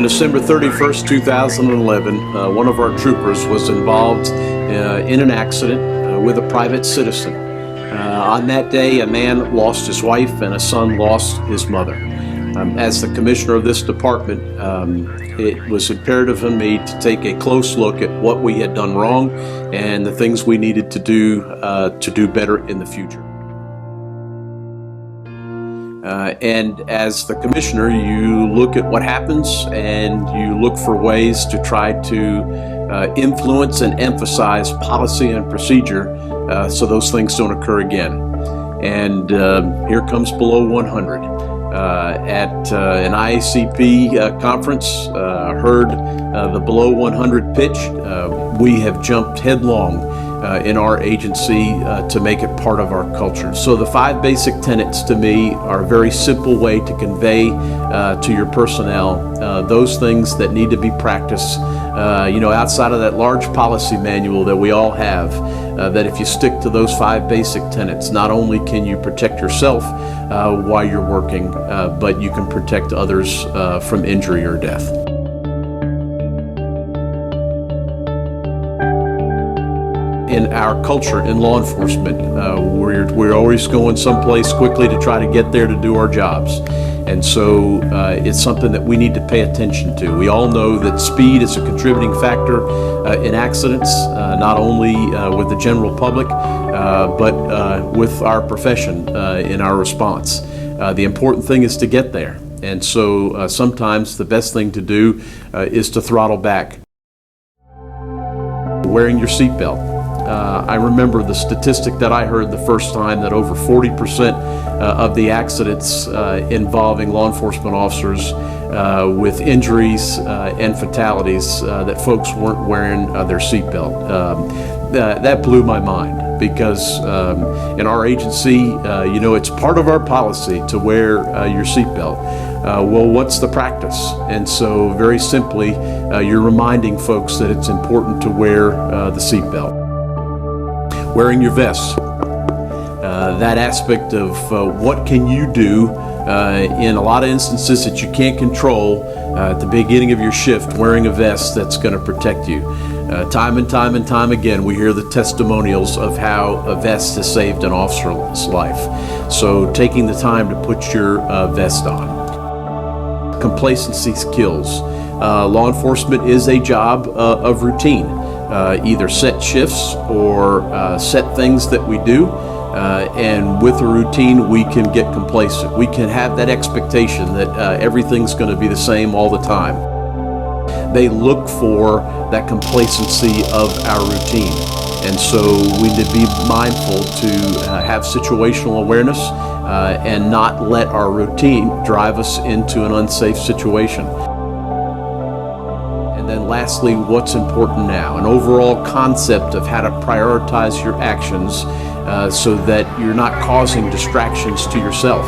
On December 31st, 2011, one of our troopers was involved in an accident with a private citizen. On that day, a man lost his wife and a son lost his mother. As the commissioner of this department, it was imperative on me to take a close look at what we had done wrong and the things we needed to do better in the future. And as the commissioner, you look at what happens and you look for ways to try to influence and emphasize policy and procedure so those things don't occur again. And here comes Below 100. At an IACP conference, heard the Below 100 pitch. We have jumped headlong in our agency to make it part of our culture. So the 5 basic tenets to me are a very simple way to convey to your personnel those things that need to be practiced, outside of that large policy manual that we all have, that if you stick to those 5 basic tenets, not only can you protect yourself while you're working, but you can protect others from injury or death. In our culture in law enforcement, we're always going someplace quickly to try to get there to do our jobs. And so it's something that we need to pay attention to. We all know that speed is a contributing factor in accidents, not only with the general public, but with our profession in our response. The important thing is to get there. And so sometimes the best thing to do is to throttle back. Wearing your seatbelt. I remember the statistic that I heard the first time that over 40% of the accidents involving law enforcement officers with injuries and fatalities that folks weren't wearing their seatbelt. That blew my mind because in our agency, it's part of our policy to wear your seatbelt. Well, what's the practice? And so very simply, you're reminding folks that it's important to wear the seatbelt. Wearing your vest, that aspect of what can you do in a lot of instances that you can't control at the beginning of your shift, wearing a vest that's going to protect you. Time and time again, we hear the testimonials of how a vest has saved an officer's life. So taking the time to put your vest on. Complacency kills. Law enforcement is a job of routine. Either set shifts or set things that we do, and with a routine we can get complacent. We can have that expectation that everything's going to be the same all the time. They look for that complacency of our routine, and so we need to be mindful to have situational awareness and not let our routine drive us into an unsafe situation. And then lastly, what's important now? An overall concept of how to prioritize your actions so that you're not causing distractions to yourself.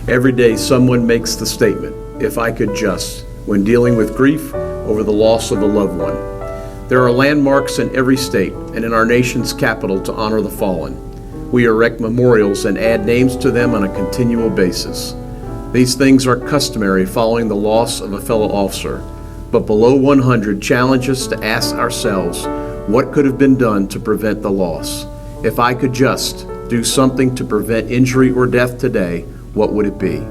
Every day someone makes the statement, "If I could just," when dealing with grief over the loss of a loved one. There are landmarks in every state and in our nation's capital to honor the fallen. We erect memorials and add names to them on a continual basis. These things are customary following the loss of a fellow officer, but Below 100 challenge us to ask ourselves what could have been done to prevent the loss. If I could just do something to prevent injury or death today, what would it be?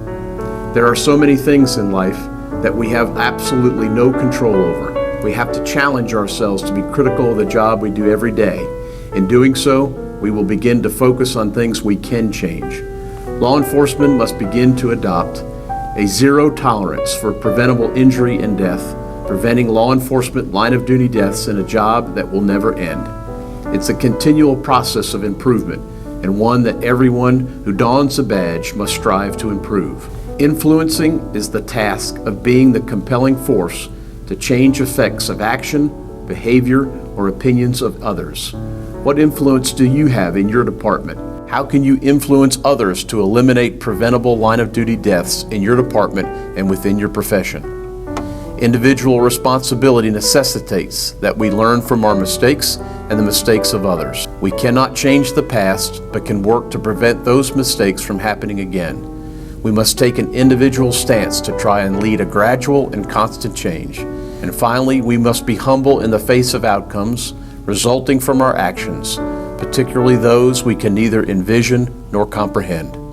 There are so many things in life that we have absolutely no control over. We have to challenge ourselves to be critical of the job we do every day. In doing so, we will begin to focus on things we can change. Law enforcement must begin to adopt a zero tolerance for preventable injury and death, preventing law enforcement line-of-duty deaths in a job that will never end. It's a continual process of improvement, and one that everyone who dons a badge must strive to improve. Influencing is the task of being the compelling force to change effects of action, behavior, or opinions of others. What influence do you have in your department? How can you influence others to eliminate preventable line-of-duty deaths in your department and within your profession? Individual responsibility necessitates that we learn from our mistakes and the mistakes of others. We cannot change the past, but can work to prevent those mistakes from happening again. We must take an individual stance to try and lead a gradual and constant change. And finally, we must be humble in the face of outcomes resulting from our actions, particularly those we can neither envision nor comprehend.